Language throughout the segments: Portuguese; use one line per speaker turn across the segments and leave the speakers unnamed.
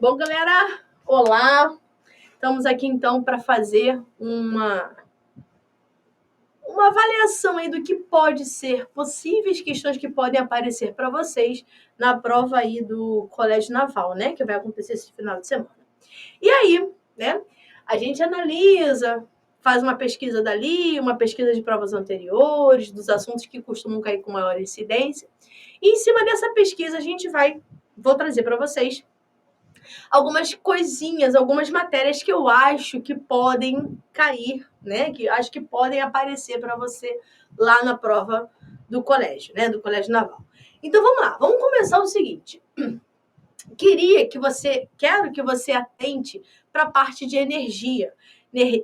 Bom, galera, olá! Estamos aqui então para fazer uma avaliação aí do que pode ser, possíveis questões que podem aparecer para vocês na prova aí do Colégio Naval, né? Que vai acontecer esse final de semana. E aí, né? A gente analisa, faz uma pesquisa dali, uma pesquisa de provas anteriores, dos assuntos que costumam cair com maior incidência. E em cima dessa pesquisa a gente vou trazer para vocês algumas coisinhas, algumas matérias que eu acho que podem cair, né? Que acho que podem aparecer para você lá na prova do colégio, né? Do Colégio Naval. Então vamos lá, vamos começar o seguinte. Quero que você atente para a parte de energia.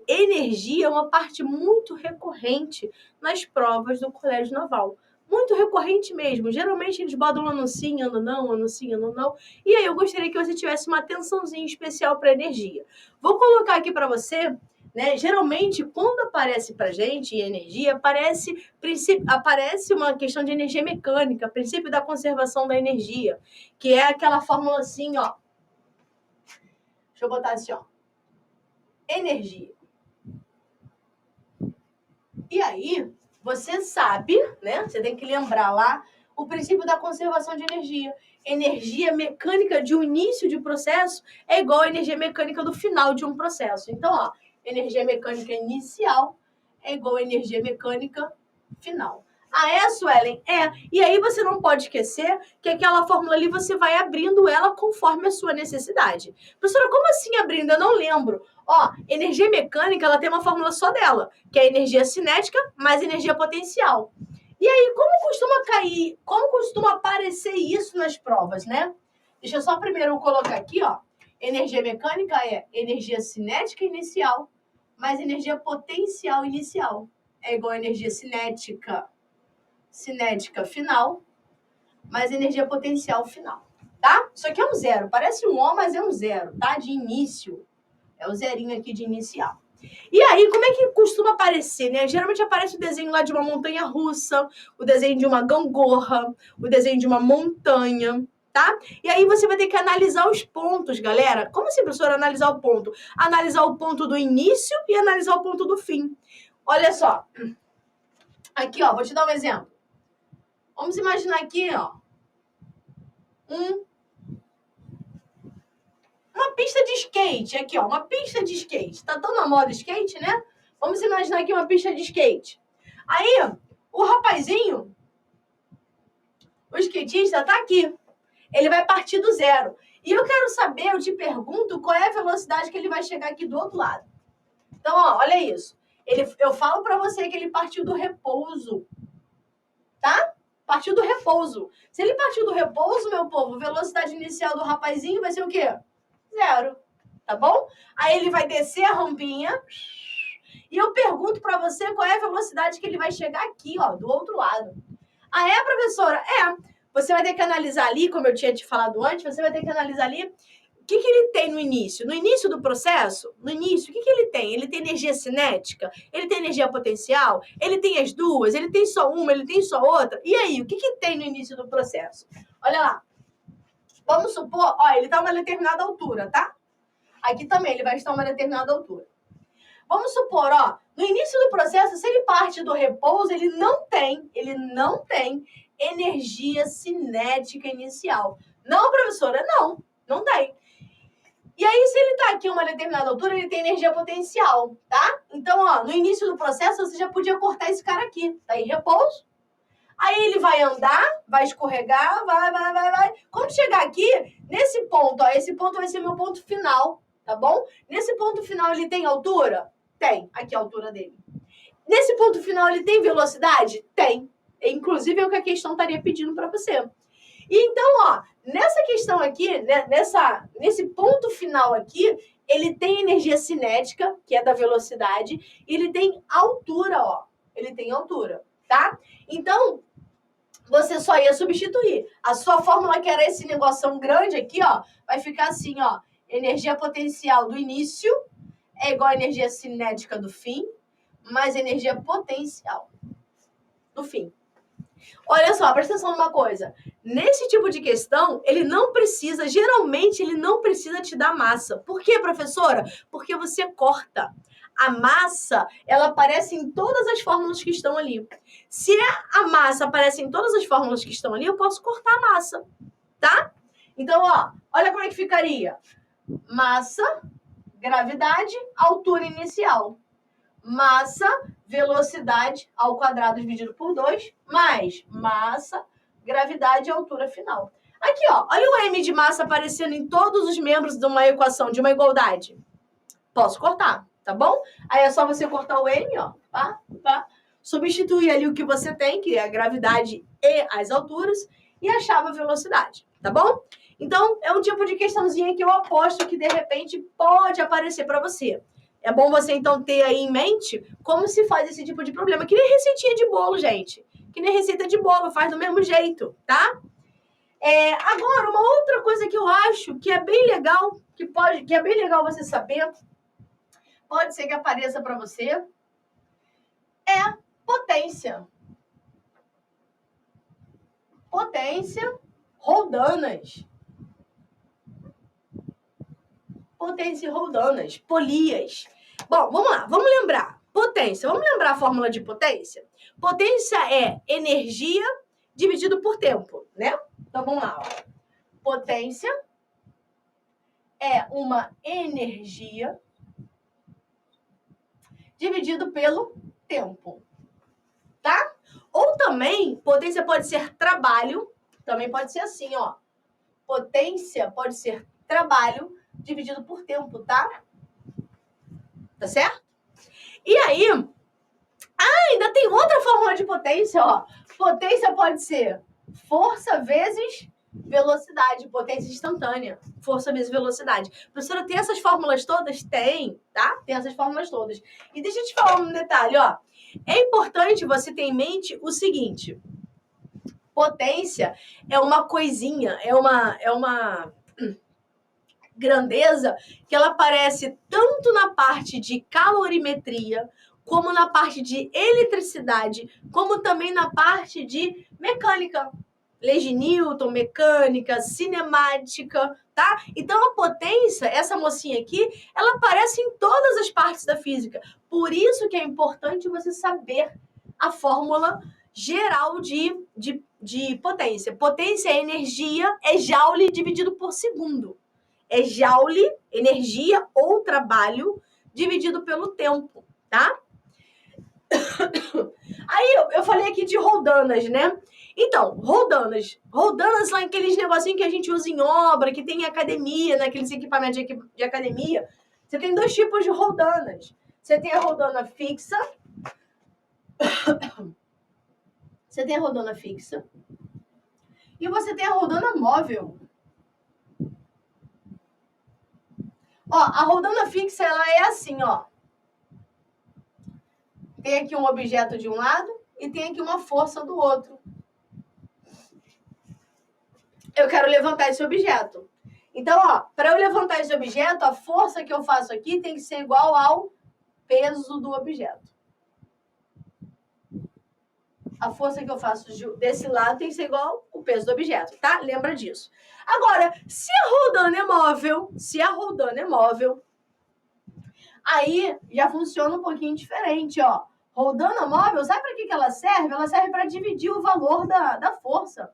Energia é uma parte muito recorrente nas provas do Colégio Naval. Muito recorrente mesmo. Geralmente eles botam um ano sim, ano não, ano sim, ano não. E aí eu gostaria que você tivesse uma atençãozinha especial para energia. Vou colocar aqui para você, né? Geralmente, quando aparece para gente energia, aparece uma questão de energia mecânica, princípio da conservação da energia, que é aquela fórmula assim, ó. Deixa eu botar assim, ó. Energia. E aí, você sabe, né? Você tem que lembrar lá o princípio da conservação de energia. Energia mecânica de um início de processo é igual a energia mecânica do final de um processo. Então, ó, energia mecânica inicial é igual a energia mecânica final. Ah, é, Suelen? É. E aí você não pode esquecer que aquela fórmula ali você vai abrindo ela conforme a sua necessidade. Professora, como assim abrindo? Eu não lembro. Ó, energia mecânica, ela tem uma fórmula só dela, que é energia cinética mais energia potencial. E aí, como costuma aparecer isso nas provas, né? Deixa eu só primeiro colocar aqui, ó. Energia mecânica é energia cinética inicial mais energia potencial inicial. É igual a energia cinética final, mais energia potencial final, tá? Isso aqui é um zero, parece um O, mas é um zero, tá? De início, é o zerinho aqui de inicial. E aí, como é que costuma aparecer, né? Geralmente aparece o desenho lá de uma montanha russa, o desenho de uma gangorra, o desenho de uma montanha, tá? E aí você vai ter que analisar os pontos, galera. Como assim, professora, analisar o ponto? Analisar o ponto do início e analisar o ponto do fim. Olha só. Aqui, ó, vou te dar um exemplo. Vamos imaginar aqui, ó, uma pista de skate. Aqui, ó, uma pista de skate. Tá tão na moda skate, né? Vamos imaginar aqui uma pista de skate. Aí, o rapazinho, o skatista, tá aqui. Ele vai partir do zero. E eu quero saber, eu te pergunto, qual é a velocidade que ele vai chegar aqui do outro lado. Então, ó, olha isso. Eu falo pra você que ele partiu do repouso. Tá? Partiu do repouso. Se ele partiu do repouso, meu povo, velocidade inicial do rapazinho vai ser o quê? Zero. Tá bom? Aí ele vai descer a rampinha e eu pergunto para você qual é a velocidade que ele vai chegar aqui, ó, do outro lado. Ah, é, professora? É. Você vai ter que analisar ali, como eu tinha te falado antes, você vai ter que analisar ali o que ele tem no início? No início do processo, o que ele tem? Ele tem energia cinética? Ele tem energia potencial? Ele tem as duas? Ele tem só uma? Ele tem só outra? E aí, o que tem no início do processo? Olha lá. Vamos supor, ó, ele está a uma determinada altura, tá? Aqui também ele vai estar a uma determinada altura. Vamos supor, ó, no início do processo, se ele parte do repouso, ele não tem energia cinética inicial. Não, professora, não tem. E aí, se ele está aqui a uma determinada altura, ele tem energia potencial, tá? Então, ó, no início do processo, você já podia cortar esse cara aqui. Tá em repouso. Aí ele vai andar, vai escorregar, vai. Quando chegar aqui, nesse ponto, ó, esse ponto vai ser meu ponto final, tá bom? Nesse ponto final, ele tem altura? Tem. Aqui a altura dele. Nesse ponto final, ele tem velocidade? Tem. Inclusive, é o que a questão estaria pedindo para você. E então, ó, nessa questão aqui, né, nesse ponto final aqui, ele tem energia cinética, que é da velocidade, e ele tem altura, ó. Ele tem altura, tá? Então, você só ia substituir. A sua fórmula, que era esse negoção grande aqui, ó, vai ficar assim, ó. Energia potencial do início é igual a energia cinética do fim, mais energia potencial do fim. Olha só, presta atenção numa coisa. nesse tipo de questão, geralmente ele não precisa te dar massa. Por quê, professora? Porque você corta. A massa, ela aparece em todas as fórmulas que estão ali. Se a massa aparece em todas as fórmulas que estão ali, eu posso cortar a massa, tá? Então, ó, olha como é que ficaria. Massa, gravidade, altura inicial. Massa, velocidade ao quadrado dividido por 2, mais massa, gravidade e altura final. Aqui, ó, olha o M de massa aparecendo em todos os membros de uma equação, de uma igualdade. Posso cortar, tá bom? Aí é só você cortar o M, ó, tá? Substituir ali o que você tem, que é a gravidade e as alturas, e achar a velocidade, tá bom? Então, é um tipo de questãozinha que eu aposto que, de repente, pode aparecer para você. É bom você, então, ter aí em mente como se faz esse tipo de problema. Que nem receitinha de bolo, gente. Que nem receita de bolo, faz do mesmo jeito, tá? Agora, uma outra coisa que eu acho que é bem legal, que é bem legal você saber, pode ser que apareça para você, é potência. Potência, roldanas. Potência e roldanas, polias. Bom, vamos lá, vamos lembrar. Potência, vamos lembrar a fórmula de potência? Potência é energia dividido por tempo, né? Então, vamos lá. Ó. Potência é uma energia dividido pelo tempo, tá? Ou também, potência pode ser trabalho, também pode ser assim, ó. Potência pode ser trabalho dividido por tempo, tá? Tá certo? E aí, ainda tem outra fórmula de potência, ó. Potência pode ser força vezes velocidade, potência instantânea. Força vezes velocidade. Professora, tem essas fórmulas todas? Tem, tá? Tem essas fórmulas todas. E deixa eu te falar um detalhe, ó. É importante você ter em mente o seguinte. Potência é uma coisinha, é uma grandeza que ela aparece tanto na parte de calorimetria, como na parte de eletricidade, como também na parte de mecânica. Leis de Newton, mecânica, cinemática, tá? Então, a potência, essa mocinha aqui, ela aparece em todas as partes da física. Por isso que é importante você saber a fórmula geral de potência. Potência é energia, é joule dividido por segundo. É joule, energia ou trabalho, dividido pelo tempo, tá? Aí eu falei aqui de roldanas, né? Então, roldanas lá aqueles negocinhos que a gente usa em obra, que tem em academia, naqueles equipamentos de academia. Você tem dois tipos de roldanas. Você tem a roldana fixa. Você tem a roldana fixa. E você tem a roldana móvel. Ó, a roldana fixa, ela é assim, ó. Tem aqui um objeto de um lado e tem aqui uma força do outro. Eu quero levantar esse objeto. Então, ó, para eu levantar esse objeto, a força que eu faço aqui tem que ser igual ao peso do objeto. A força que eu faço desse lado tem que ser igual ao peso do objeto, tá? Lembra disso. Agora, se a roldana é móvel, aí já funciona um pouquinho diferente, ó. Roldana móvel, sabe para que ela serve? Ela serve para dividir o valor da força.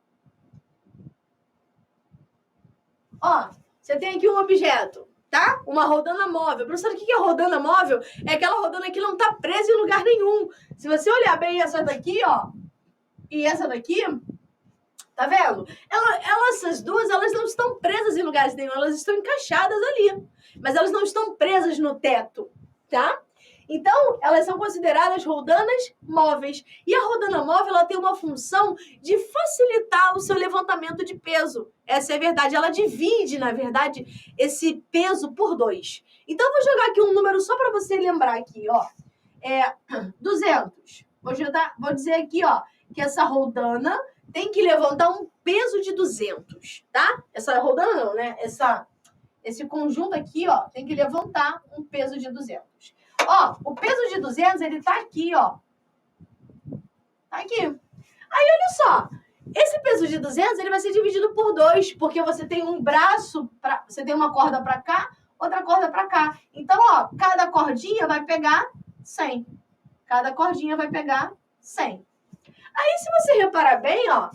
Ó, você tem aqui um objeto, tá? Uma roldana móvel. Professor, o que é roldana móvel? É aquela roldana que não tá presa em lugar nenhum. Se você olhar bem essa daqui, ó, e essa daqui, tá vendo? Essas duas, elas não estão presas em lugares nenhum, elas estão encaixadas ali. Mas elas não estão presas no teto, tá? Então, elas são consideradas roldanas móveis. E a roldana móvel, ela tem uma função de facilitar o seu levantamento de peso. Essa é a verdade. Ela divide, na verdade, esse peso por 2. Então, eu vou jogar aqui um número só para você lembrar aqui, ó. 200. Vou dizer aqui, ó, que essa roldana tem que levantar um peso de 200, tá? Essa roldana não, né? Esse conjunto aqui, ó, tem que levantar um peso de 200. Ó, o peso de 200, ele tá aqui, ó. Tá aqui. Aí, olha só. Esse peso de 200, ele vai ser dividido por 2, porque você tem um braço, você tem uma corda para cá, outra corda para cá. Então, ó, cada cordinha vai pegar 100. Cada cordinha vai pegar 100. Aí, se você reparar bem, ó,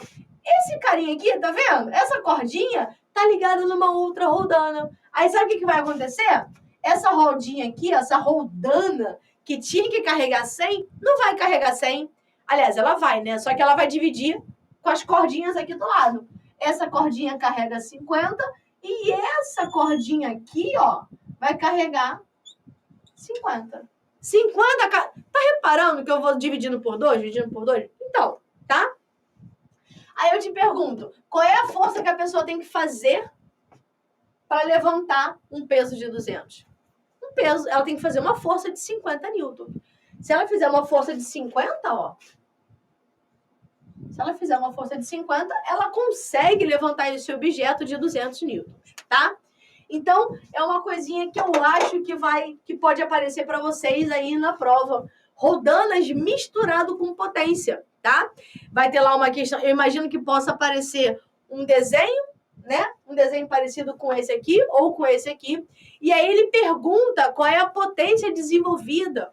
esse carinha aqui, tá vendo? Essa cordinha tá ligada numa outra roldana. Aí, sabe o que vai acontecer? Essa rodinha aqui, essa roldana, que tinha que carregar 100, não vai carregar 100. Aliás, ela vai, né? Só que ela vai dividir com as cordinhas aqui do lado. Essa cordinha carrega 50 e essa cordinha aqui, ó, vai carregar 50. 50, tá reparando que eu vou dividindo por 2, dividindo por 2? Então, tá? Aí eu te pergunto, qual é a força que a pessoa tem que fazer para levantar um peso de 200? Um peso, ela tem que fazer uma força de 50 newtons. Se ela fizer uma força de 50, ó, se ela fizer uma força de 50, ela consegue levantar esse objeto de 200 newtons, tá? Então, é uma coisinha que eu acho que pode aparecer para vocês aí na prova. Rodanas misturado com potência, tá? Vai ter lá uma questão, eu imagino que possa aparecer um desenho, né? Um desenho parecido com esse aqui ou com esse aqui. E aí ele pergunta qual é a potência desenvolvida.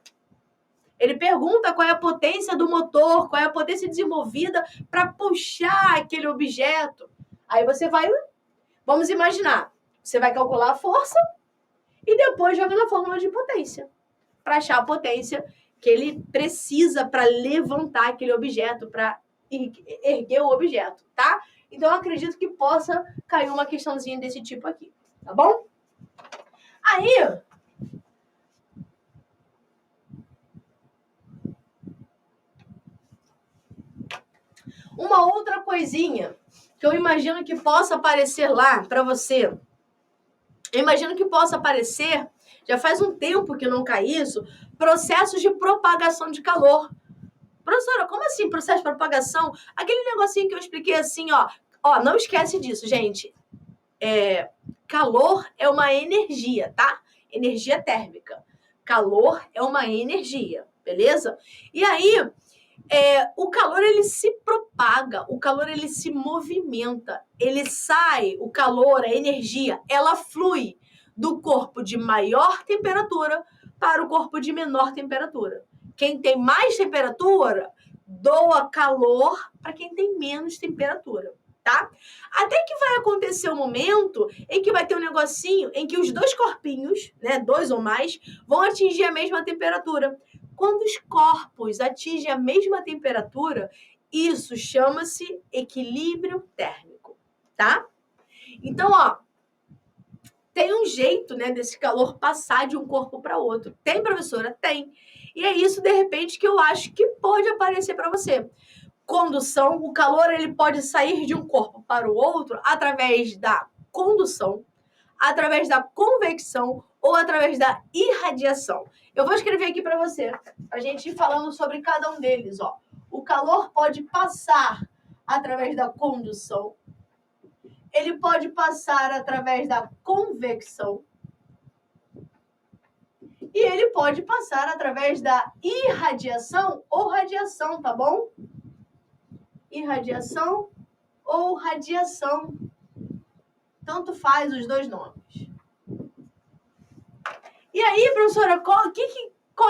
Ele pergunta qual é a potência do motor, qual é a potência desenvolvida para puxar aquele objeto. Aí você vai, vamos imaginar, você vai calcular a força e depois joga na fórmula de potência para achar a potência que ele precisa para levantar aquele objeto, para erguer o objeto, tá? Então, eu acredito que possa cair uma questãozinha desse tipo aqui, tá bom? Aí, uma outra coisinha que eu imagino que possa aparecer lá para você. Eu imagino que possa aparecer, já faz um tempo que não cai isso, processos de propagação de calor. Professora, como assim processo de propagação? Aquele negocinho que eu expliquei assim, ó. Ó, não esquece disso, gente. Calor é uma energia, tá? Energia térmica. Calor é uma energia, beleza? E aí, o calor, ele se propaga, o calor, ele se movimenta, ele sai, o calor, a energia, ela flui do corpo de maior temperatura para o corpo de menor temperatura. Quem tem mais temperatura doa calor para quem tem menos temperatura, tá? Até que vai acontecer um momento em que vai ter um negocinho em que os dois corpinhos, né, 2 ou mais, vão atingir a mesma temperatura. Quando os corpos atingem a mesma temperatura, isso chama-se equilíbrio térmico, tá? Então, ó, tem um jeito, né, desse calor passar de um corpo para outro. Tem, professora? Tem. E é isso, de repente, que eu acho que pode aparecer para você. Condução, o calor ele pode sair de um corpo para o outro através da condução, através da convecção ou através da irradiação. Eu vou escrever aqui para você, a gente ir falando sobre cada um deles, ó. O calor pode passar através da condução, ele pode passar através da convecção e ele pode passar através da irradiação ou radiação, tá bom? Irradiação ou radiação. Tanto faz os dois nomes. E aí, professora, qual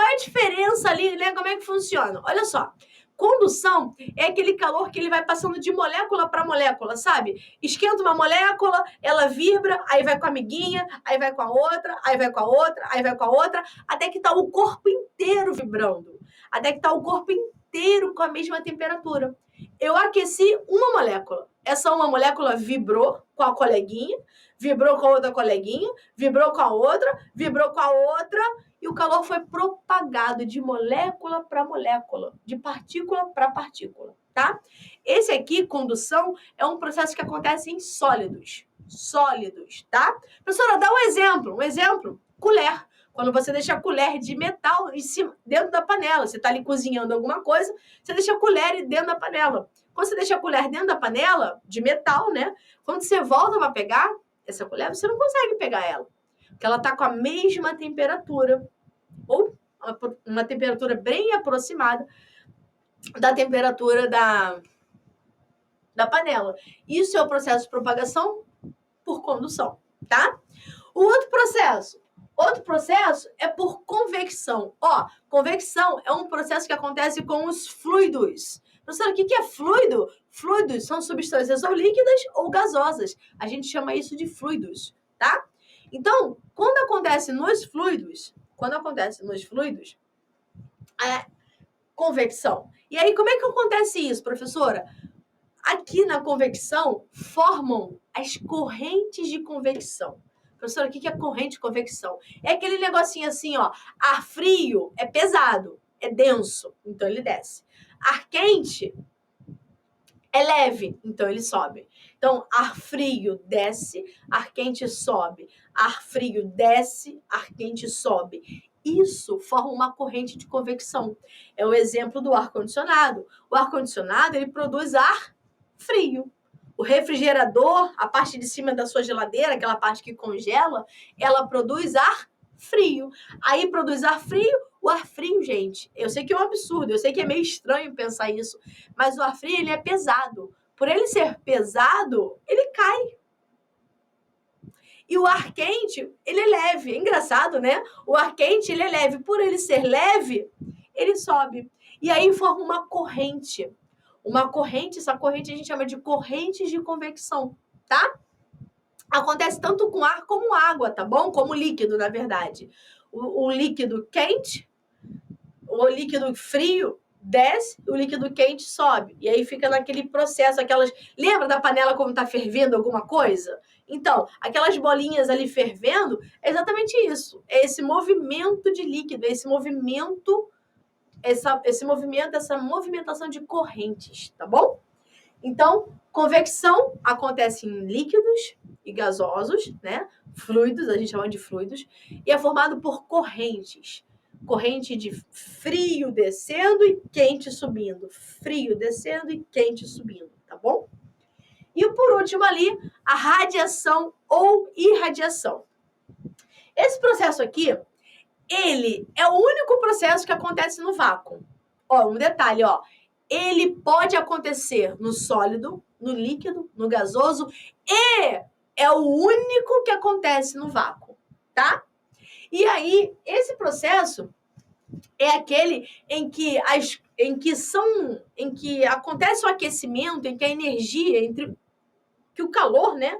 é a diferença ali, né? Como é que funciona? Olha só. Condução é aquele calor que ele vai passando de molécula para molécula, sabe? Esquenta uma molécula, ela vibra, aí vai com a amiguinha, aí vai com a outra, aí vai com a outra, aí vai com a outra, até que tá o corpo inteiro vibrando. Até que tá o corpo inteiro com a mesma temperatura. Eu aqueci uma molécula. Essa uma molécula vibrou com a coleguinha, vibrou com a outra coleguinha, vibrou com a outra, vibrou com a outra, e o calor foi propagado de molécula para molécula, de partícula para partícula, tá? Esse aqui, condução, é um processo que acontece em sólidos. Sólidos, tá? Professora, dá um exemplo, colher. Quando você deixa a colher de metal em cima, dentro da panela, você está ali cozinhando alguma coisa, você deixa a colher dentro da panela. Quando você deixa a colher dentro da panela, de metal, né? Quando você volta para pegar essa colher, você não consegue pegar ela. Porque ela está com a mesma temperatura. Ou uma temperatura bem aproximada da temperatura da panela. Isso é o processo de propagação por condução, tá? O outro processo é por convecção. Ó, convecção é um processo que acontece com os fluidos. Professora, o que é fluido? Fluidos são substâncias ou líquidas ou gasosas. A gente chama isso de fluidos, tá? Então, quando acontece nos fluidos, é convecção. E aí, como é que acontece isso, professora? Aqui na convecção, formam as correntes de convecção. Professora, o que é corrente de convecção? É aquele negocinho assim, ó. Ar frio é pesado, é denso, então ele desce. Ar quente é leve, então ele sobe. Então, ar frio desce, ar quente sobe. Ar frio desce, ar quente sobe. Isso forma uma corrente de convecção. É o exemplo do ar-condicionado. O ar-condicionado, ele produz ar frio. O refrigerador, a parte de cima da sua geladeira, aquela parte que congela, ela produz ar frio. Aí produz ar frio. O ar frio, gente, eu sei que é um absurdo, eu sei que é meio estranho pensar isso, mas o ar frio, ele é pesado. Por ele ser pesado, ele cai. E o ar quente, ele é leve. É engraçado, né? O ar quente, ele é leve. Por ele ser leve, ele sobe. E aí forma uma corrente. Uma corrente, essa corrente a gente chama de correntes de convecção, tá? Acontece tanto com ar como água, tá bom? Como líquido, na verdade. O líquido quente, o líquido frio desce, o líquido quente sobe. E aí fica naquele processo, aquelas... Lembra da panela como tá fervendo alguma coisa? Então, aquelas bolinhas ali fervendo, é exatamente isso. É esse movimento de líquido, esse movimento, essa movimentação de correntes, tá bom? Então, convecção acontece em líquidos e gasosos, né? Fluidos, a gente chama de fluidos, e é formado por correntes. Corrente de frio descendo e quente subindo. Frio descendo e quente subindo, tá bom? E por último ali, a radiação ou irradiação. Esse processo aqui, ele é o único processo que acontece no vácuo. Ó, um detalhe, ó. Ele pode acontecer no sólido, no líquido, no gasoso e é o único que acontece no vácuo, tá? E aí, esse processo é aquele em que acontece o aquecimento, em que a energia, que o calor, né,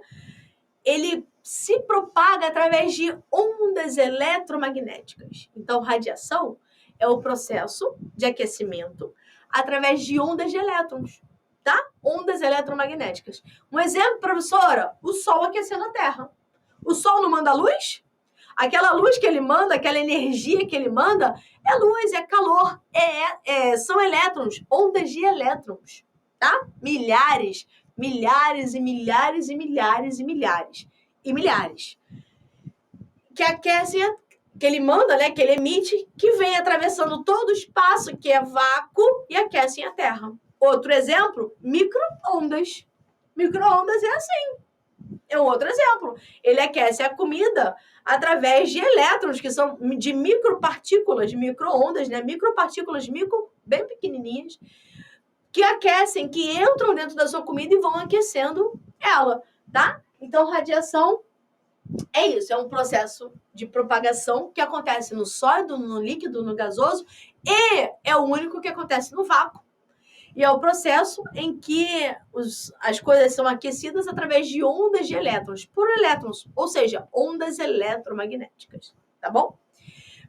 ele se propaga através de ondas eletromagnéticas. Então, radiação é o processo de aquecimento através de ondas de elétrons, tá? Ondas eletromagnéticas. Um exemplo, professora, o Sol aquecendo a Terra. O Sol não manda luz? Aquela luz que ele manda, aquela energia que ele manda, é luz, é calor, são elétrons, ondas de elétrons, tá? Milhares, milhares e milhares e milhares e milhares e milhares. Que aquecem, que ele manda, né? Que ele emite, que vem atravessando todo o espaço, que é vácuo, e aquecem a Terra. Outro exemplo, micro-ondas. Micro-ondas é assim. É um outro exemplo. Ele aquece a comida através de elétrons, que são de micropartículas, de micro-ondas, né? Micropartículas bem pequenininhas, que aquecem, que entram dentro da sua comida e vão aquecendo ela, tá? Então, radiação é isso, é um processo de propagação que acontece no sólido, no líquido, no gasoso e é o único que acontece no vácuo. E é o processo em que as coisas são aquecidas através de ondas de elétrons, por elétrons, ou seja, ondas eletromagnéticas, tá bom?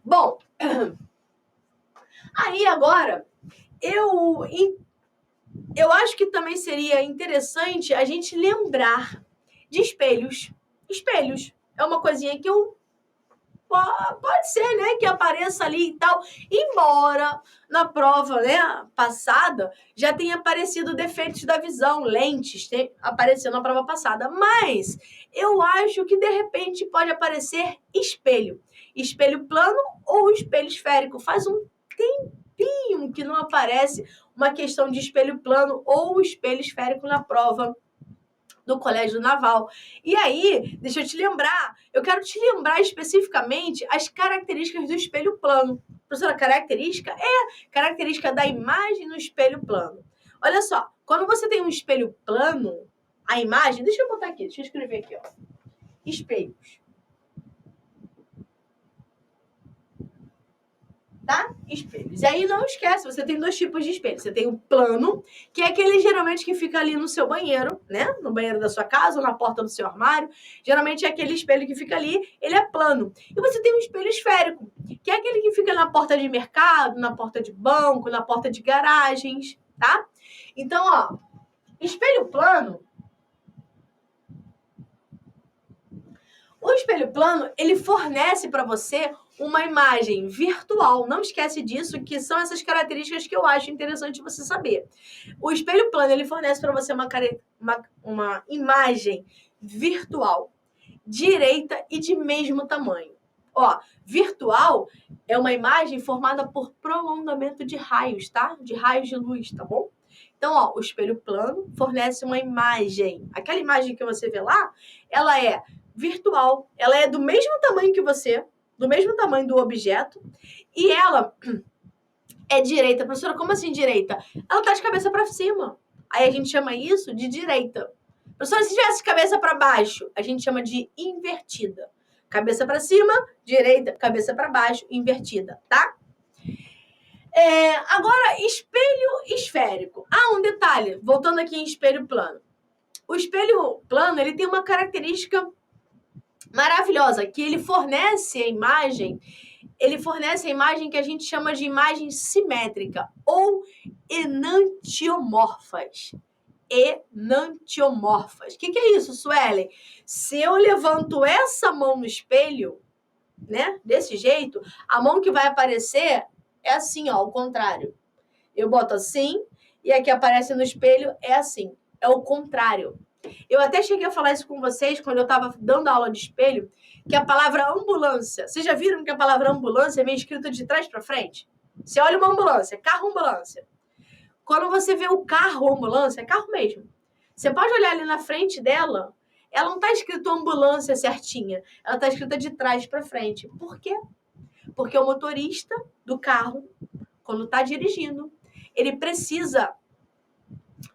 Bom, aí agora, eu acho que também seria interessante a gente lembrar de espelhos. Espelhos é uma coisinha que pode ser, né, que apareça ali e tal, embora na prova, né, passada já tenha aparecido defeitos da visão, lentes, apareceu na prova passada, mas eu acho que de repente pode aparecer espelho plano ou espelho esférico. Faz um tempinho que não aparece uma questão de espelho plano ou espelho esférico na prova do Colégio Naval. E aí, deixa eu te lembrar, eu quero te lembrar especificamente as características do espelho plano. Professora, característica da imagem no espelho plano. Olha só, Quando você tem um espelho plano, a imagem... Deixa eu botar aqui, deixa eu escrever aqui, ó. Espelhos. Tá? Espelhos. E aí não esquece, você tem 2 tipos de espelho. Você tem o plano, que é aquele geralmente que fica ali no seu banheiro, né? No banheiro da sua casa ou na porta do seu armário. Geralmente é aquele espelho que fica ali, ele é plano. E você tem um espelho esférico, que é aquele que fica na porta de mercado, na porta de banco, na porta de garagens, tá? Então, ó, espelho plano. O espelho plano, ele fornece para você uma imagem virtual. Não esquece disso, que são essas características que eu acho interessante você saber. O espelho plano, ele fornece para você uma imagem virtual, direita e de mesmo tamanho. Ó, virtual é uma imagem formada por prolongamento de raios, tá? De raios de luz, tá bom? Então, ó, o espelho plano fornece uma imagem. Aquela imagem que você vê lá, ela é virtual. Ela é do mesmo tamanho que você, do mesmo tamanho do objeto, e ela é direita. Professora, como assim direita? Ela tá de cabeça para cima. Aí a gente chama isso de direita. Professora, se tivesse cabeça para baixo, a gente chama de invertida. Cabeça para cima, direita, cabeça para baixo, invertida, tá? Agora, espelho esférico. Um detalhe, voltando aqui em espelho plano. O espelho plano, ele tem uma característica maravilhosa, que ele fornece a imagem que a gente chama de imagem simétrica ou enantiomorfas. Enantiomorfas. O que é isso, Suelen? Se eu levanto essa mão no espelho, né, desse jeito, a mão que vai aparecer é assim, ó, ao contrário. Eu boto assim e aqui aparece no espelho é assim. É o contrário. Eu até cheguei a falar isso com vocês quando eu estava dando aula de espelho, que a palavra ambulância... Vocês já viram que a palavra ambulância vem escrita de trás para frente? Você olha uma ambulância, carro ambulância. Quando você vê o carro ambulância, é carro mesmo. Você pode olhar ali na frente dela, ela não está escrito ambulância certinha, ela está escrita de trás para frente. Por quê? Porque o motorista do carro, quando está dirigindo, ele precisa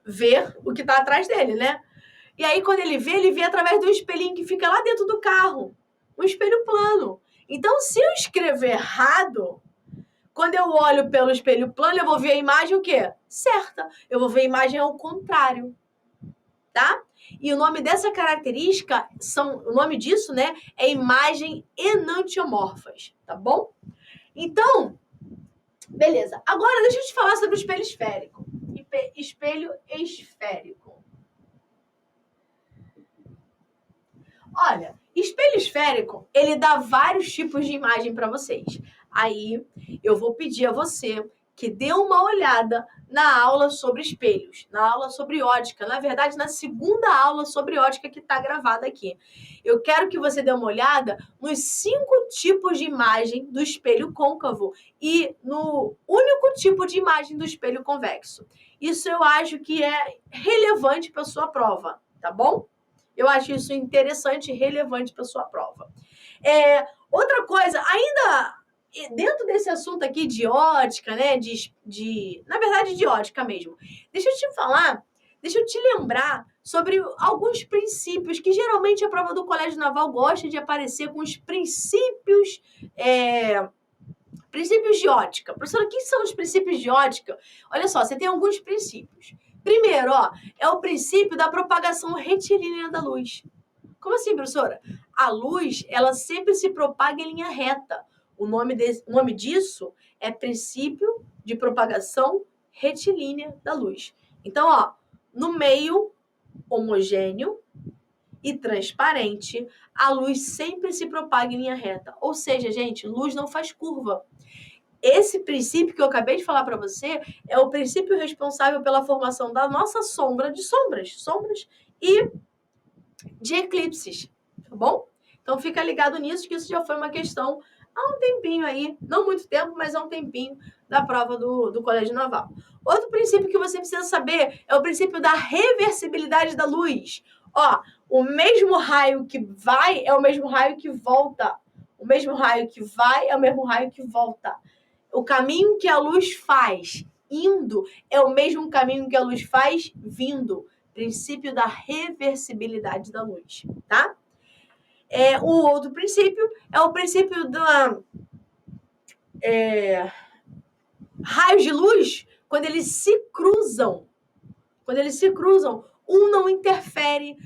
ver o que está atrás dele, né? E aí, quando ele vê através do espelhinho que fica lá dentro do carro. Um espelho plano. Então, se eu escrever errado, quando eu olho pelo espelho plano, eu vou ver a imagem o quê? Certa. Eu vou ver a imagem ao contrário. Tá? E o nome dessa característica, o nome disso, né, é imagem enantiomorfas. Tá bom? Então, beleza. Agora, deixa eu te falar sobre o espelho esférico. Espelho esférico. Olha, espelho esférico, ele dá vários tipos de imagem para vocês. Aí, eu vou pedir a você que dê uma olhada na aula sobre espelhos, na aula sobre ótica. Na verdade, na segunda aula sobre ótica que está gravada aqui. Eu quero que você dê uma olhada nos 5 tipos de imagem do espelho côncavo e no único tipo de imagem do espelho convexo. Isso eu acho que é relevante para a sua prova, tá bom? Eu acho isso interessante e relevante para a sua prova. Outra coisa, ainda dentro desse assunto aqui de ótica, né? Na verdade, de ótica mesmo. Deixa eu te lembrar sobre alguns princípios que geralmente a prova do Colégio Naval gosta de aparecer com os princípios de ótica. Professora, o que são os princípios de ótica? Olha só, você tem alguns princípios. Primeiro, ó, é o princípio da propagação retilínea da luz. Como assim, professora? A luz, ela sempre se propaga em linha reta. O nome disso é princípio de propagação retilínea da luz. Então, ó, no meio homogêneo e transparente, a luz sempre se propaga em linha reta. Ou seja, gente, luz não faz curva. Esse princípio que eu acabei de falar para você é o princípio responsável pela formação da nossa sombra de sombras e de eclipses, tá bom? Então fica ligado nisso, que isso já foi uma questão há um tempinho aí, não muito tempo, mas há um tempinho da prova do Colégio Naval. Outro princípio que você precisa saber é o princípio da reversibilidade da luz. Ó, o mesmo raio que vai é o mesmo raio que volta. O mesmo raio que vai é o mesmo raio que volta. O caminho que a luz faz indo é o mesmo caminho que a luz faz vindo. Princípio da reversibilidade da luz, tá? O outro princípio é o princípio da raios de luz, quando eles se cruzam. Quando eles se cruzam, um não interfere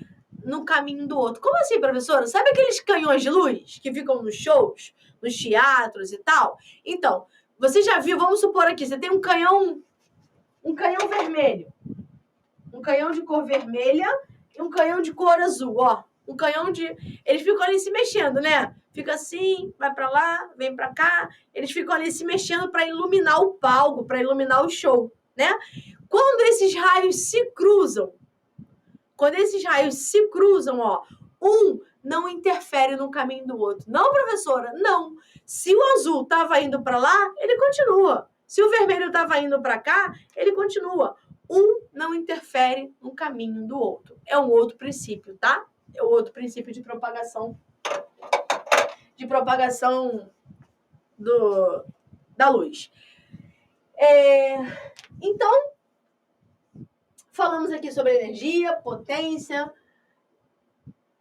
no caminho do outro. Como assim, professora? Sabe aqueles canhões de luz que ficam nos shows, nos teatros e tal? Então, você já viu, vamos supor aqui, você tem um canhão vermelho, um canhão de cor vermelha e um canhão de cor azul, ó. Um canhão de... Eles ficam ali se mexendo, né? Fica assim, vai pra lá, vem pra cá. Eles ficam ali se mexendo para iluminar o palco, para iluminar o show, né? Quando esses raios se cruzam, ó, um não interfere no caminho do outro. Não, professora, não. Se o azul estava indo para lá, ele continua. Se o vermelho estava indo para cá, ele continua. Um não interfere no caminho do outro. É um outro princípio, tá? É o outro princípio de propagação da luz. Então, falamos aqui sobre energia, potência,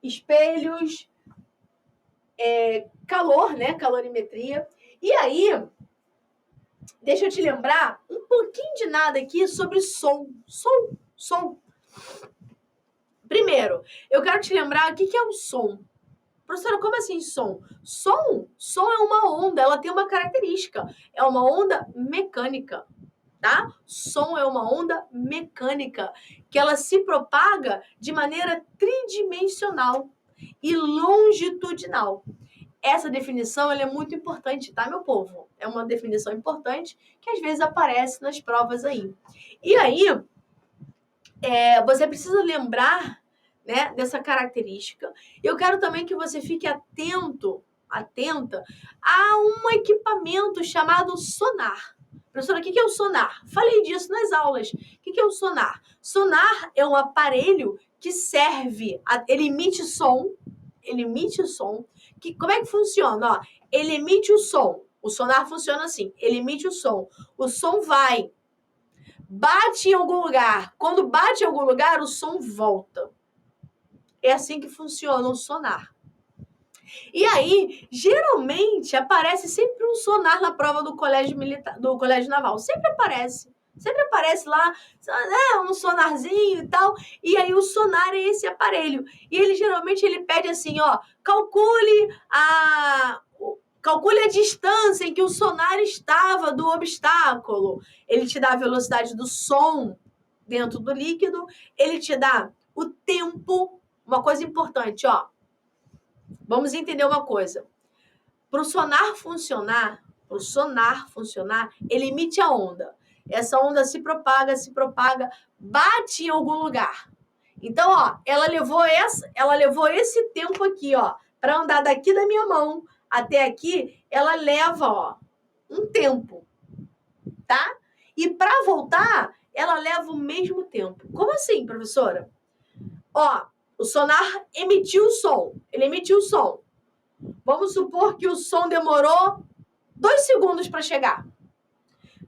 espelhos, calor, né? Calorimetria. E aí, deixa eu te lembrar um pouquinho de nada aqui sobre som. Som. Primeiro, eu quero te lembrar o que é o som. Professora, como assim som? Som é uma onda, ela tem uma característica. É uma onda mecânica, tá? Som é uma onda mecânica, que ela se propaga de maneira tridimensional e longitudinal. Essa definição ela é muito importante, tá, meu povo? É uma definição importante que às vezes aparece nas provas aí. E aí, você precisa lembrar, né, dessa característica. Eu quero também que você fique atenta a um equipamento chamado sonar. Professora, o que é o sonar? Falei disso nas aulas. O que é o sonar? Sonar é um aparelho que serve, ele emite som. Como é que funciona? Ó, ele emite o som. O sonar funciona assim, ele emite o som vai, bate em algum lugar. Quando bate em algum lugar, o som volta. É assim que funciona o sonar. E aí, geralmente, aparece sempre um sonar na prova do colégio militar, do colégio naval. Sempre aparece lá, um sonarzinho e tal. E aí, o sonar é esse aparelho. E ele, geralmente, ele pede assim, ó, calcule a distância em que o sonar estava do obstáculo. Ele te dá a velocidade do som dentro do líquido. Ele te dá o tempo. Uma coisa importante, ó. Vamos entender uma coisa. Para o sonar funcionar, ele emite a onda. Essa onda se propaga, bate em algum lugar. Então, ó, ela levou esse tempo aqui, ó, para andar daqui da minha mão até aqui, ela leva, ó, um tempo, tá? E para voltar, ela leva o mesmo tempo. Como assim, professora? Ó, o sonar emitiu o som. Ele emitiu o som. Vamos supor que o som demorou 2 segundos para chegar.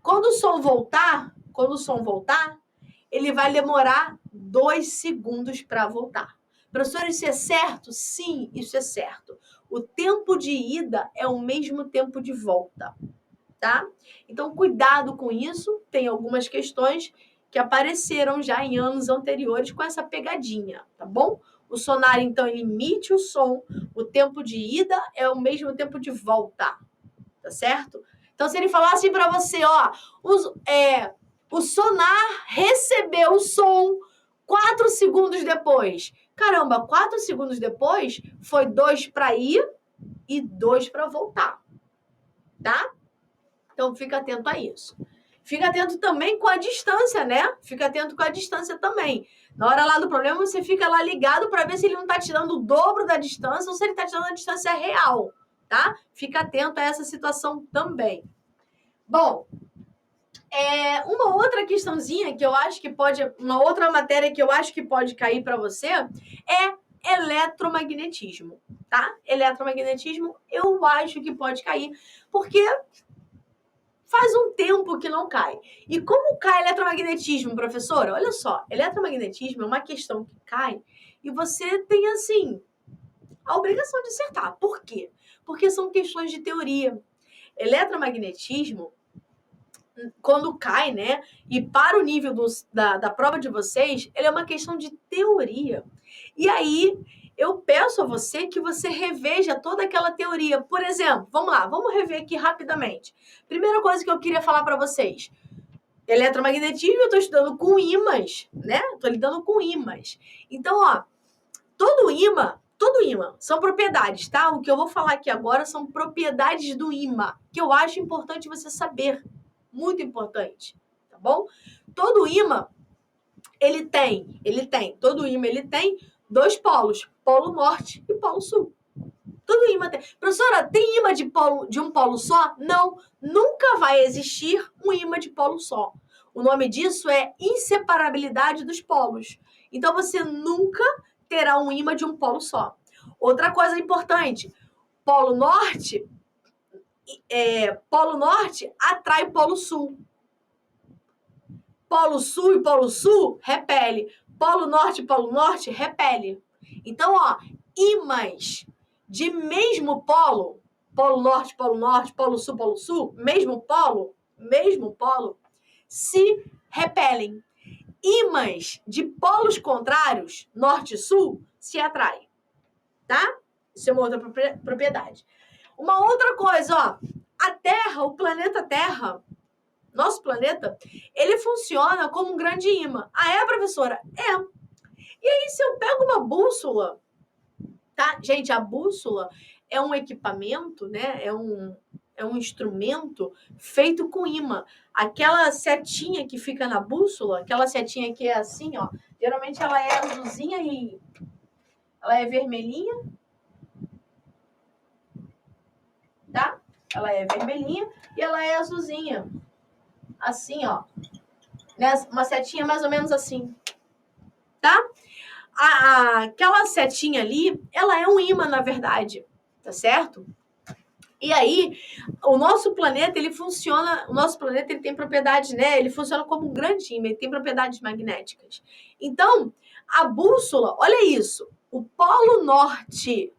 Quando o som voltar, ele vai demorar 2 segundos para voltar. Professor, isso é certo? Sim, isso é certo. O tempo de ida é o mesmo tempo de volta, tá? Então, cuidado com isso. Tem algumas questões que apareceram já em anos anteriores com essa pegadinha, tá bom? O sonar, então, ele emite o som. O tempo de ida é o mesmo tempo de volta, tá certo? Então, se ele falar assim para você, ó, o sonar recebeu o som 4 segundos depois. Caramba, 4 segundos depois foi 2 para ir e 2 para voltar, tá? Então, fica atento a isso. Fica atento também com a distância, né? Fica atento com a distância também. Na hora lá do problema, você fica lá ligado para ver se ele não está tirando o dobro da distância ou se ele está tirando a distância real, tá? Fica atento a essa situação também. Bom, uma outra questãozinha que eu acho que pode... Uma outra matéria que eu acho que pode cair para você é eletromagnetismo, tá? Eletromagnetismo eu acho que pode cair, porque faz um tempo que não cai. E como cai eletromagnetismo, professora? Olha só, eletromagnetismo é uma questão que cai e você tem, assim, a obrigação de acertar. Por quê? Porque são questões de teoria. Eletromagnetismo, quando cai, né, e para o nível da prova de vocês, ele é uma questão de teoria. E aí, eu peço a você que você reveja toda aquela teoria. Por exemplo, vamos lá, vamos rever aqui rapidamente. Primeira coisa que eu queria falar para vocês. Eletromagnetismo, eu estou estudando com ímãs, né? Estou lidando com ímãs. Então, ó, todo ímã são propriedades, tá? O que eu vou falar aqui agora são propriedades do ímã, que eu acho importante você saber. Muito importante, tá bom? Todo ímã, todo ímã, ele tem dois polos, polo norte e polo sul. Todo ímã tem. Professora, tem ímã de um polo só? Não, nunca vai existir um ímã de polo só. O nome disso é inseparabilidade dos polos. Então, você nunca terá um ímã de um polo só. Outra coisa importante, polo norte atrai polo sul. Polo sul e polo sul repele. Polo norte, repele. Então, ó, ímãs de mesmo polo, polo norte, polo sul, mesmo polo, se repelem. Ímãs de polos contrários, norte e sul, se atraem. Tá? Isso é uma outra propriedade. Uma outra coisa, ó, a Terra, o planeta Terra, nosso planeta, ele funciona como um grande ímã. Ah, é, professora? É. E aí, se eu pego uma bússola, tá? Gente, a bússola é um equipamento, né? É um instrumento feito com ímã. Aquela setinha que fica na bússola, aquela setinha que é assim, ó. Geralmente ela é azulzinha e ela é vermelhinha, tá? Ela é vermelhinha e ela é azulzinha. Assim, ó. Né? Uma setinha mais ou menos assim, tá? Aquela setinha ali, ela é um ímã, na verdade, tá certo? E aí, o nosso planeta, ele tem propriedades, né? Ele funciona como um grande ímã, ele tem propriedades magnéticas. Então, a bússola, olha isso, o polo norte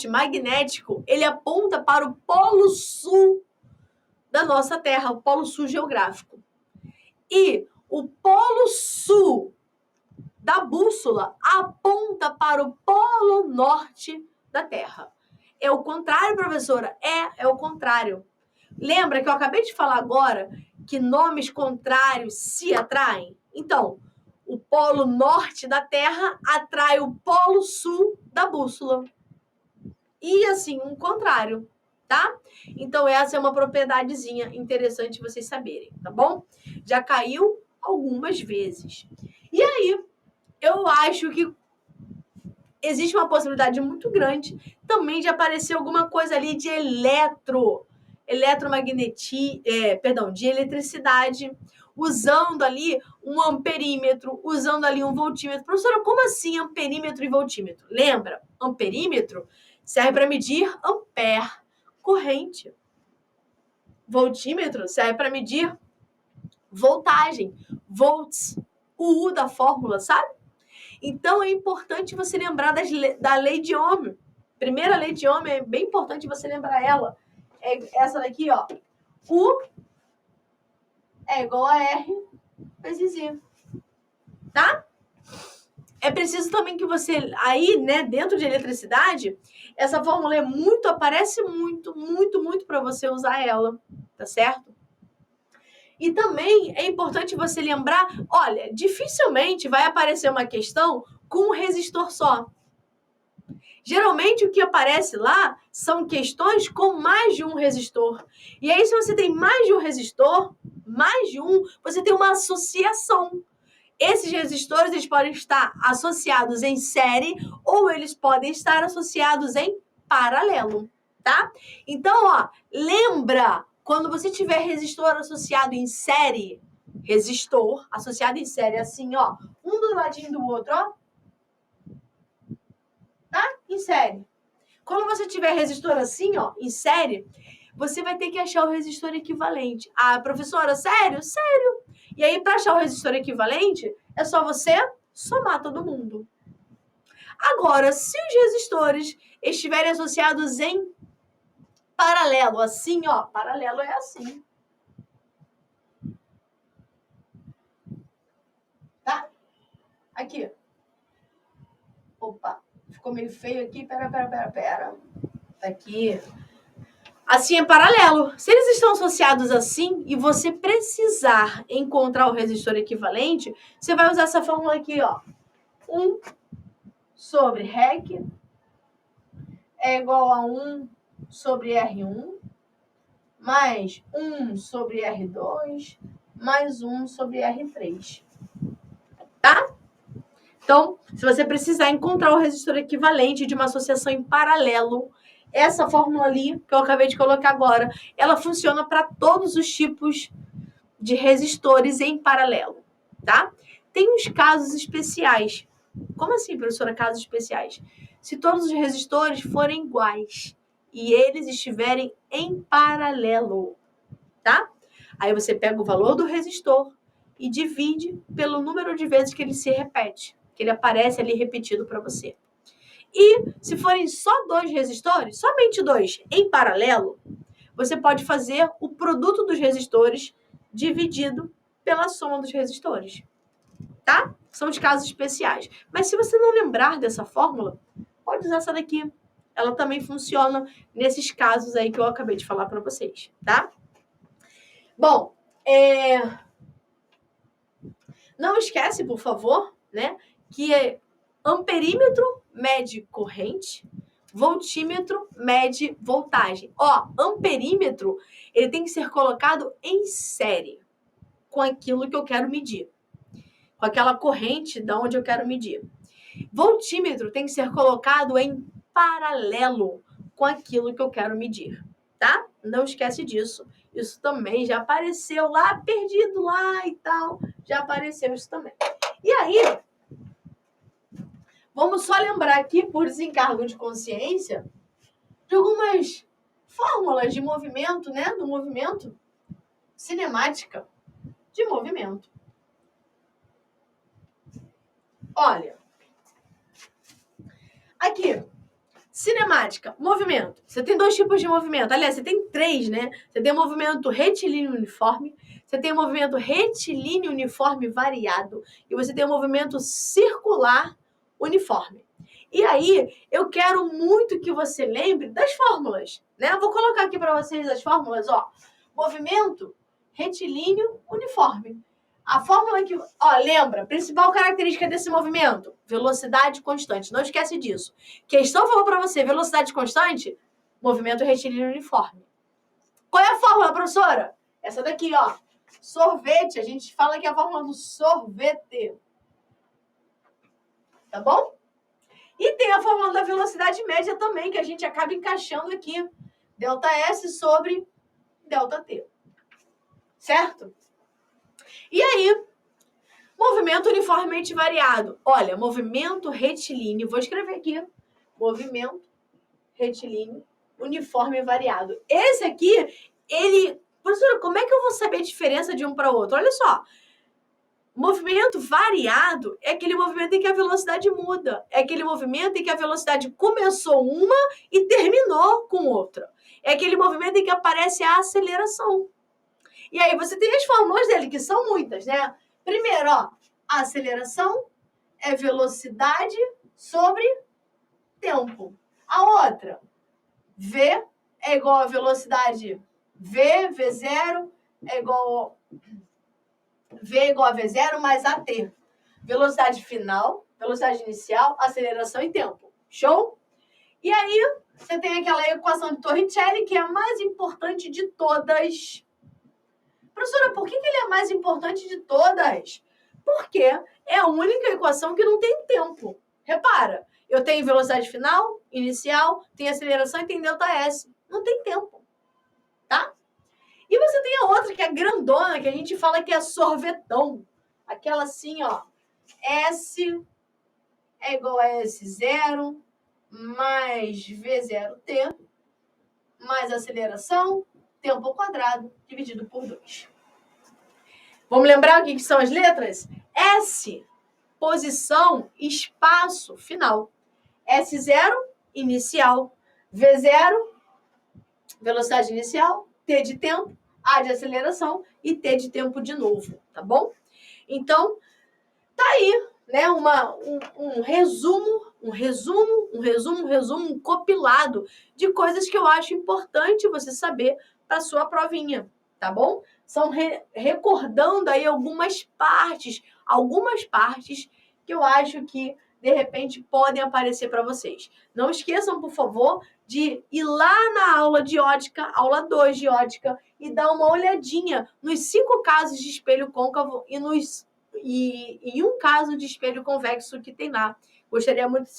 magnético, ele aponta para o polo sul da nossa Terra, o polo sul geográfico. E o polo sul da bússola aponta para o polo norte da Terra. É o contrário, professora? É o contrário. Lembra que eu acabei de falar agora que nomes contrários se atraem? Então, o polo norte da Terra atrai o polo sul da bússola. E assim, um contrário, tá? Então, essa é uma propriedadezinha interessante vocês saberem, tá bom? Já caiu algumas vezes. E aí, eu acho que existe uma possibilidade muito grande também de aparecer alguma coisa ali de de eletricidade, usando ali um amperímetro, usando ali um voltímetro. Professora, como assim amperímetro e voltímetro? Lembra? Amperímetro serve para medir ampere, corrente. Voltímetro serve para medir voltagem, volts, o U da fórmula, sabe? Então, é importante você lembrar da lei de Ohm. Primeira lei de Ohm é bem importante você lembrar ela. É essa daqui, ó. U é igual a R vezes I. Tá? É preciso também que você, aí, né, dentro de eletricidade, essa fórmula aparece muito para você usar ela. Tá certo? E também é importante você lembrar, olha, dificilmente vai aparecer uma questão com um resistor só. Geralmente, o que aparece lá são questões com mais de um resistor. E aí, se você tem mais de um resistor, você tem uma associação. Esses resistores, eles podem estar associados em série ou eles podem estar associados em paralelo, tá? Então, ó, lembra, quando você tiver resistor associado em série, assim, ó, um do ladinho do outro, ó, tá? Em série. Quando você tiver resistor assim, ó, em série, você vai ter que achar o resistor equivalente. Ah, professora, sério? Sério. E aí, para achar o resistor equivalente, é só você somar todo mundo. Agora, se os resistores estiverem associados em paralelo, assim, ó, paralelo é assim. Tá? Aqui. Opa, ficou meio feio aqui. Pera. Tá aqui. Assim é paralelo. Se eles estão associados assim e você precisar encontrar o resistor equivalente, você vai usar essa fórmula aqui, ó. 1 sobre REC é igual a 1 sobre R1 mais 1 sobre R2 mais 1 sobre R3. Tá? Então, se você precisar encontrar o resistor equivalente de uma associação em paralelo, essa fórmula ali, que eu acabei de colocar agora, ela funciona para todos os tipos de resistores em paralelo, tá? Tem uns casos especiais. Como assim, professora, casos especiais? Se todos os resistores forem iguais e eles estiverem em paralelo, tá? Aí você pega o valor do resistor e divide pelo número de vezes que ele se repete, que ele aparece ali repetido para você. E se forem só 2 resistores, somente 2 em paralelo, você pode fazer o produto dos resistores dividido pela soma dos resistores, tá? São os casos especiais. Mas se você não lembrar dessa fórmula, pode usar essa daqui. Ela também funciona nesses casos aí que eu acabei de falar para vocês, tá? Bom, não esquece, por favor, né, que amperímetro mede corrente, voltímetro mede voltagem. Ó, amperímetro, ele tem que ser colocado em série com aquilo que eu quero medir, com aquela corrente da onde eu quero medir. Voltímetro tem que ser colocado em paralelo com aquilo que eu quero medir, tá? Não esquece disso. Isso também já apareceu lá, perdido lá e tal. Já apareceu isso também. E aí, vamos só lembrar aqui, por desencargo de consciência, de algumas fórmulas de movimento, né? Do movimento, cinemática de movimento. Olha, aqui, cinemática, movimento. Você tem 2 tipos de movimento. Aliás, você tem 3, né? Você tem o movimento retilíneo uniforme, você tem o movimento retilíneo uniforme variado e você tem o movimento circular uniforme. E aí, eu quero muito que você lembre das fórmulas, né? Eu vou colocar aqui para vocês as fórmulas, ó. Movimento retilíneo uniforme. A fórmula que... Ó, lembra, principal característica desse movimento, velocidade constante. Não esquece disso. Questão falou para você, velocidade constante, movimento retilíneo uniforme. Qual é a fórmula, professora? Essa daqui, ó. Sorvete, a gente fala que é a fórmula do sorvete. Tá bom? E tem a fórmula da velocidade média também, que a gente acaba encaixando aqui. Delta S sobre delta T. Certo? E aí, movimento uniformemente variado. Olha, movimento retilíneo, vou escrever aqui. Movimento retilíneo uniforme variado. Esse aqui, ele... Professora, como é que eu vou saber a diferença de um para o outro? Olha só. Movimento variado é aquele movimento em que a velocidade muda. É aquele movimento em que a velocidade começou uma e terminou com outra. É aquele movimento em que aparece a aceleração. E aí você tem as fórmulas dele, que são muitas, né? Primeiro, ó, a aceleração é velocidade sobre tempo. A outra, V é igual a velocidade V0 é igual V igual a V0 mais AT. Velocidade final, velocidade inicial, aceleração e tempo. Show? E aí, você tem aquela equação de Torricelli, que é a mais importante de todas. Professora, por que ele é a mais importante de todas? Porque é a única equação que não tem tempo. Repara, eu tenho velocidade final, inicial, tenho aceleração e tenho delta S. Não tem tempo, tá? E você tem a outra, que é grandona, que a gente fala que é sorvetão. Aquela assim, ó. S é igual a S0 mais V0T mais aceleração, tempo ao quadrado, dividido por 2. Vamos lembrar o que são as letras? S, posição, espaço, final. S0, inicial. V0, velocidade inicial. T de tempo, A de aceleração e T de tempo de novo, tá bom? Então, tá aí, né, um resumo, um compilado de coisas que eu acho importante você saber para sua provinha, tá bom? São recordando aí algumas partes que eu acho que, de repente, podem aparecer para vocês. Não esqueçam, por favor, de ir lá na aula de ótica, aula 2 de ótica, e dar uma olhadinha nos 5 casos de espelho côncavo e em um caso de espelho convexo que tem lá. Gostaria muito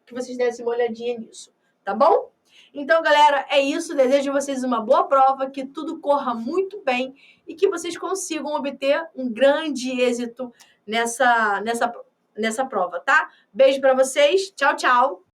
que vocês dessem uma olhadinha nisso, tá bom? Então, galera, é isso. Desejo a vocês uma boa prova, que tudo corra muito bem e que vocês consigam obter um grande êxito nessa prova, tá? Beijo para vocês. Tchau, tchau.